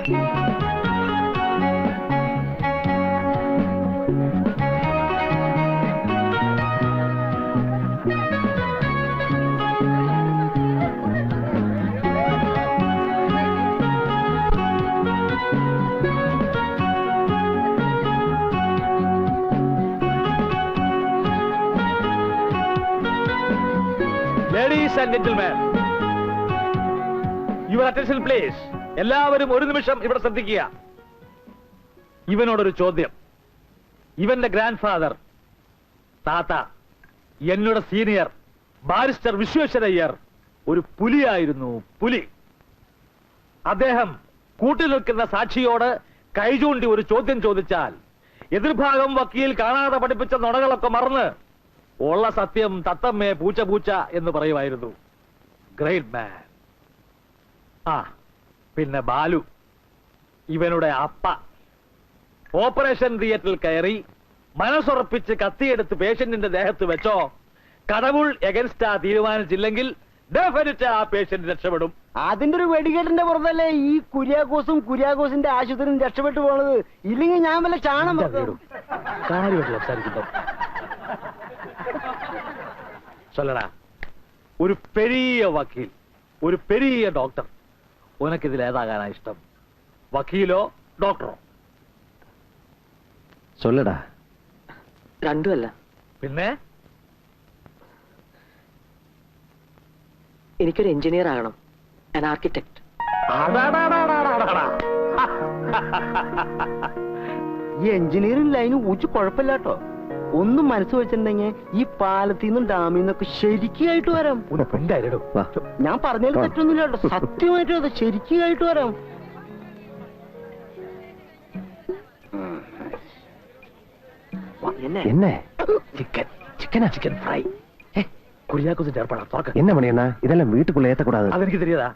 Ladies and gentlemen, your attention please. എല്ലാവരും ഒരു നിമിഷം ഇവിടെ ശ്രദ്ധിക്കുക. ഇവനോടൊരു ചോദ്യം. ഇവന്റെ ഗ്രാൻഡ് ഫാദർ താത്ത, എന്നോട് സീനിയർ ബാരിസ്റ്റർ വിശ്വേശ്വരയ്യർ ഒരു പുലിയായിരുന്നു, പുലി. അദ്ദേഹം കൂട്ടിൽ നിൽക്കുന്ന സാക്ഷിയോട് കൈചൂണ്ടി ഒരു ചോദ്യം ചോദിച്ചാൽ എതിർഭാഗം വക്കീൽ കാണാതെ പഠിപ്പിച്ച നുണകളൊക്കെ മറന്ന് ഉള്ള സത്യം തത്തമ്മേ പൂച്ച പൂച്ച എന്ന് പറയുമായിരുന്നു. ഗ്രേറ്റ് മാൻ. ആ പിന്നെ ബാലു, ഇവനുടെ അപ്പ, ഓപ്പറേഷൻ തിയേറ്ററിൽ കയറി മനസ്സുറപ്പിച്ച് കത്തിയെടുത്ത് പേഷ്യന്റിന്റെ ദേഹത്ത് വെച്ചോ, കടവുൾ എഗൻസ്റ്റ് തീരുമാനിച്ചില്ലെങ്കിൽ ഡെഫിനറ്റ് ആ പേഷ്യന്റ് രക്ഷപ്പെടും. അതിന്റെ ഒരു വെടികേട്ടിന്റെ പുറത്തല്ലേ ഈ കുര്യാക്കോസിന്റെ ആശുപത്രിയും രക്ഷപ്പെട്ടു പോണത്. ഇല്ലെങ്കിൽ ഞാൻ വല്ല ചാണം കാര്യമായിട്ട് സംസാരിക്കുന്നു. சொல்லடா, ഒരു പെരിയ വക്കീൽ, ഒരു പെരിയ ഡോക്ടർ. ഉനക്കിതിൽ ഏതാകാനാ ഇഷ്ടം, വക്കീലോ ഡോക്ടറോ? சொல்லடா. രണ്ടുമല്ല. പിന്നെ എനിക്കൊരു എഞ്ചിനീയർ ആകണം, an architect. ഈ എഞ്ചിനീയറിംഗ് ലൈന് ഊച്ചു കുഴപ്പമില്ലാട്ടോ. ഒന്നും മനസ്സ് വെച്ചിട്ടുണ്ടെങ്കിൽ ഈ പാലത്തിൽ നിന്നും ഡാമിൽ നിന്നൊക്കെ ശരിക്കായിട്ട് വരാം. ഞാൻ പറഞ്ഞതിൽ തെറ്റൊന്നുമില്ല കേട്ടോ, സത്യമായിട്ടും അതെ, ശരിക്കായിട്ട് വരാം. என்ன சிக்கன் ஃப்ரை குரியாக்கோசின் ஏற்பாடா துறக்க. என்ன மணியண்ணா, இதெல்லாம் வீட்டுக்குள்ள ஏத்தக்கூடாது. அது எனக்கு தெரியாதா?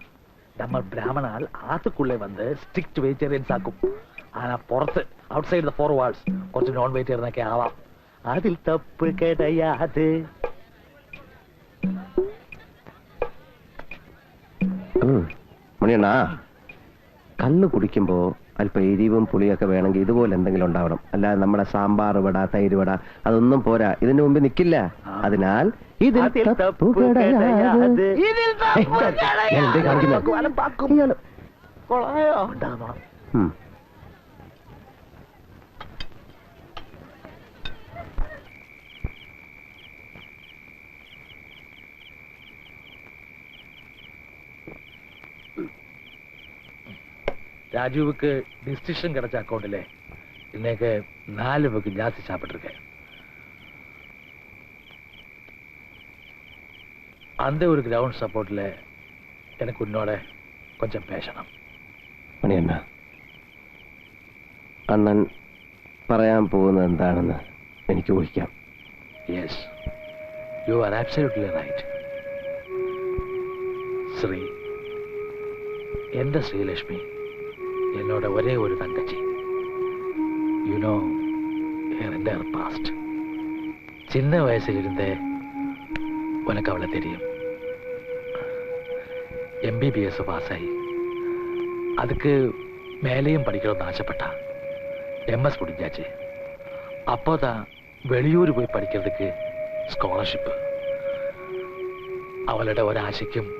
நம்ம பிராமணால் ஆத்துக்குள்ளே வந்து ஸ்ட்ரிக்ட் வெஜிடேரியன்ஸ் ஆக்கும். ஆனா புறத்து outside the four walls கொஞ்சம் நான் வெஜிடேரியனൊക്കെ ആവാം. അതിൽ തപ്പ് കിടയാതെ. മണിയണ്ണാ, കള്ള് കുടിക്കുമ്പോ അല്പം എരിവും പുളിയൊക്കെ വേണമെങ്കിൽ ഇതുപോലെ എന്തെങ്കിലും ഉണ്ടാവണം. അല്ലാതെ നമ്മുടെ സാമ്പാർ വട, തൈര് വട അതൊന്നും പോരാ, ഇതിനു മുമ്പ് നിൽക്കില്ല. അതിനാൽ ഇതിൽ തപ്പ് കിടയാതെ. ராஜுவுக்கு டிஸ்டிங்ஷன் கிடைச்ச அக்கௌண்ட்ல இன்னைக்கு 4 பேருக்கு ஜாஸ்தி சாப்பிட்டுருக்கேன். அந்த ஒரு கிரவுண்ட் சப்போர்ட்ல எனக்கு உன்னோட கொஞ்சம் பேசணும். മണിയണ്ണ, അണ്ണൻ പറയാൻ പോകുന്നത് എന്താണെന്ന് എനിക്ക് ഊഹിക്കാം. Yes, you are absolutely right. Sree, എന്റെ ശ്രീലക്ഷ്മി என்னோட ஒரே ஒரு தங்கச்சி. You know her entire past. சின்ன வயசுல இருந்தே உனக்கு அவளை தெரியும். MBBS பாஸ் ஆகி அதுக்கு மேலேயும் படிக்கணும்னு ஆசைப்பட்டா. MS முடிஞ்சாச்சு. அப்போதான் வெளியூர் போய் படிக்கிறதுக்கு ஸ்காலர்ஷிப். அவளோட ஒரு ஆசைக்கும்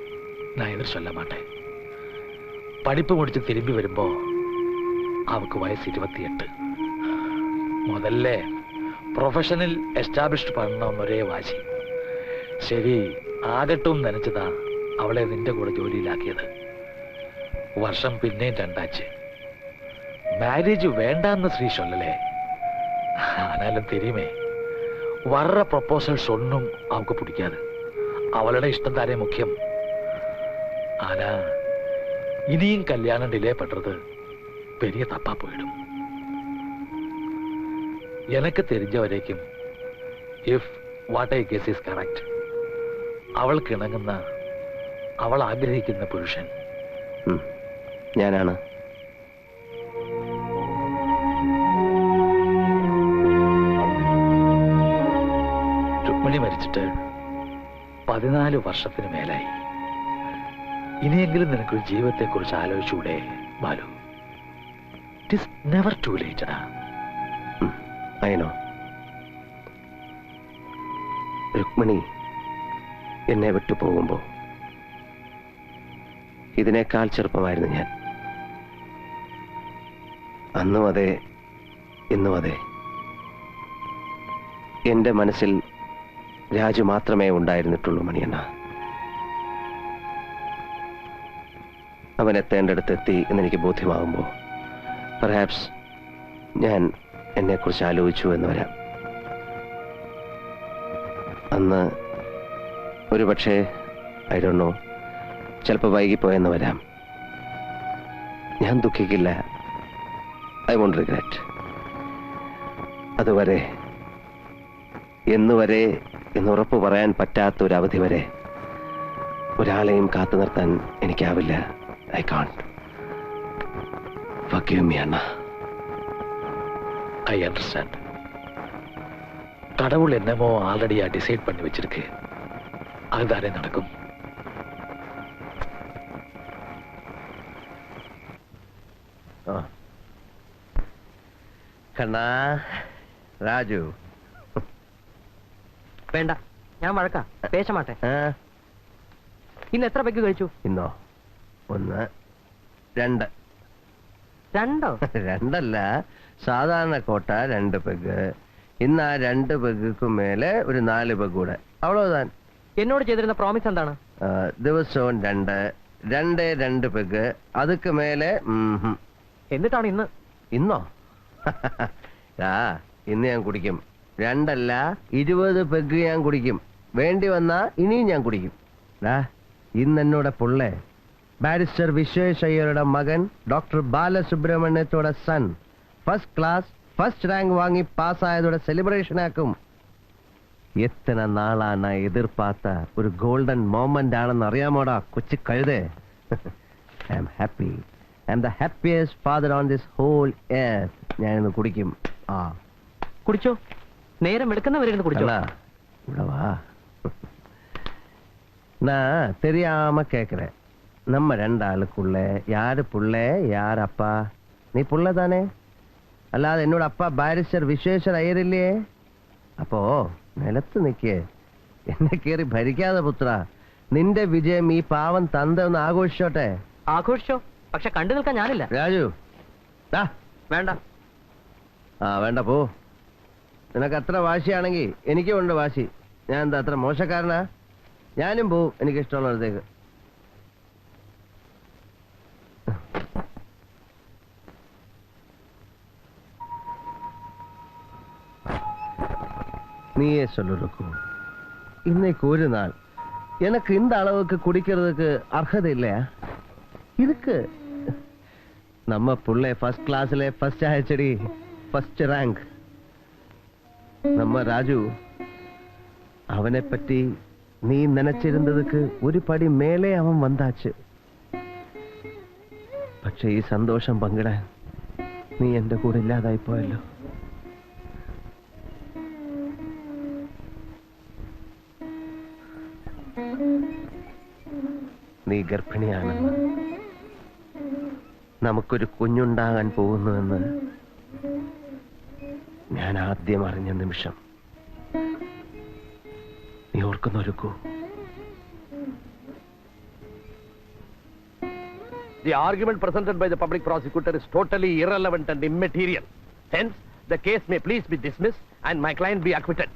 நான் எதிர் சொல்ல மாட்டேன். படிப்பு முடிச்சு திரும்பி வரும்போ அவக்கு வயசு 28. முதல்ல ப்ரொஃபஷனல் எஸ்டாப்ளிஷ்ட் பண்ணணும் ഒരേ വാശി. ശരി ആകട്ടും നനച്ചതാ അവളെ നിന്റെ കൂടെ ജോലിയിലാക്കിയത്. വർഷം പിന്നെയും 2 മാരേജ് വേണ്ടാന്ന് ശ്രീ சொல்லலே. ஆனாலும் தெரியுமே, வர்ற ப்ரொபோசல்ஸ் ஒன்றும் அவக்கு பிடிக்காது. அவளோட இஷ்டம் தானே முக்கியம். ஆனா இனியும் கல்யாணம் டிலே பண்றது பெரிய தப்பா போயிடும். எனக்கு தெரிஞ்ச வரைக்கும் if what I guess is correct, അവൾക്ക് ഇണങ്ങുന്ന, അവൾ ആഗ്രഹിക്കുന്ന പുരുഷൻ ഞാനാണ്. രുക്മിണി മരിച്ചിട്ട് 14 വർഷത്തിന് മേലായി. ഇനിയെങ്കിലും നിനക്കൊരു ജീവിതത്തെ കുറിച്ച് ആലോചിച്ചൂടെ Balu? It is never too late. അയനോ രുക്മിണി എന്നെ വിട്ടു പോകുമ്പോ ഇതിനേക്കാൾ ചെറുപ്പമായിരുന്നു ഞാൻ. അന്നും അതെ ഇന്നും അതെ. എന്റെ മനസ്സിൽ രാജു മാത്രമേ ഉണ്ടായിരുന്നിട്ടുള്ളൂ മണിയണ്ണ. അവൻ എത്തേണ്ടടുത്തെത്തി എന്നെനിക്ക് ബോധ്യമാകുമ്പോ പെർഹാപ്സ് ഞാൻ എന്നെക്കുറിച്ച് ആലോചിച്ചു എന്ന് വരാം. അന്ന് ഒരുപക്ഷെ ഐ ഡോണ്ട് നോ, ചിലപ്പോൾ വൈകിപ്പോയെന്ന് വരാം. ഞാൻ ദുഃഖിക്കില്ല. I won't regret. അതുവരെ എന്നുവരെ എന്നുറപ്പ് പറയാൻ പറ്റാത്ത ഒരു അവധി വരെ ഒരാളെയും കാത്തു നിർത്താൻ എനിക്കാവില്ല. I can't. ഫർഗീവ് മീ അണ്ണ. I understand. கடவுள் என்னமோ ஆல்ரெடியா டிசைட் பண்ணி வச்சிருக்கு, அதுதானே நடக்கும். കണ്ണാ രാജു വേണ്ട, ഞാൻ വഴക്കാ, പേശ മാട്ടെ. ഇന്ന് എത്ര പെഗ് കഴിച്ചു? ഇന്നോ 1 2. രണ്ടോ? രണ്ടല്ല, സാധാരണ കോട്ട 2 പെഗ്. ഇന്ന് ആ 2 പെഗ്ഗുക്കും മേലെ ഒരു 4 പെഗ് കൂടെ. അവളോതാൻ എന്നോട് ചെയ്തിരുന്ന പ്രോമിസ് എന്താണ്? ദിവസവും 2 പെഗ്. അതുക്ക് മേലെ എന്നിട്ടാണ് ഇന്ന്? ഇന്നോ ഇന്ന് ഞാൻ കുടിക്കും. 2 അല്ല 20 പെഗ് ഞാൻ കുടിക്കും. വേണ്ടി വന്നാ ഇനിയും ഞാൻ കുടിക്കും. ഇന്ന് എന്നോട് പുള്ളേ ബാരിസ്റ്റർ വിശ്വേഷ് അയ്യരുടെ മകൻ ഡോക്ടർ ബാലസുബ്രഹ്മണ്യത്തോടെ son first class first rank വാങ്ങി പാസ്സായതോടെ സെലിബ്രേഷൻ ആക്കും. എത്ര നാളാണ് എതിർപ്പാത്ത ഒരു ഗോൾഡൻ മോമെന്റ് ആണെന്ന് അറിയാമോടാ കൊച്ചു കഴുതേ. I am happy. I am the happiest father on this whole earth. ഞാനിന്ന് കുടിക്കും. കുടിച്ചോ, നേരം എടുക്കുന്നവരെ കുടിച്ചോ. ഇവിടെ വാ. நான் தெரியாம கேக்குறேன். நம்ம 2 ஆளுக்குள்ள யாரு புள்ள யார் அப்பா? நீ புள்ள தானே? അല്ലാതെ എന്നോട് അപ്പ ബാരിസ്റ്റർ വിശ്വേശ്വർ അയ്യരില്ലേ? അപ്പോ നിലത്ത് നിൽക്കേ, എന്നെ കേറി ഭരിക്കാതെ പുത്ര. നിന്റെ വിജയം ഈ പാവം തന്ത ഒന്ന് ആഘോഷിച്ചോട്ടെ. ആഘോഷിച്ചോ, പക്ഷെ കണ്ടു നിൽക്കാൻ ഞാനില്ല. രാജു വേണ്ട. വേണ്ട പോ. നിനക്ക് അത്ര വാശിയാണെങ്കിൽ എനിക്കും ഉണ്ട് വാശി. ഞാൻ എന്താ അത്ര മോശക്കാരനാ? ഞാനും പോവും എനിക്ക് ഇഷ്ടമുള്ളിടത്തേക്ക്. நீயே சொல்லு ருக்கு. இன்னைக்கு ஒரு நாள் எனக்கு இந்த அளவுக்கு குடிக்கிறதுக்கு அர்ஹதை இல்லையா? இதுக்கு நம்ம புள்ளை ஃபர்ஸ்ட் கிளாஸ்ல ஃபர்ஸ்ட் ஆயிடுச்சடி, ஃபர்ஸ்ட் ரேங்க். நம்ம ராஜு அவனை பற்றி നീ നനച്ചിരുന്നതുക്ക് ഒരു പടി മേലെ അവൻ വന്നാച്ച്. പക്ഷെ ഈ സന്തോഷം പങ്കിടാൻ നീ എന്റെ കൂടെ ഇല്ലാതായി പോയല്ലോ. നീ ഗർഭിണിയാണെന്ന്, നമുക്കൊരു കുഞ്ഞുണ്ടാകാൻ പോകുന്നുവെന്ന് ഞാൻ ആദ്യം അറിഞ്ഞ നിമിഷം നീ ഓർക്കുന്നൊരുക്കൂ. The argument presented by the public prosecutor is totally irrelevant and immaterial. Hence, the case may please be dismissed and my client be acquitted.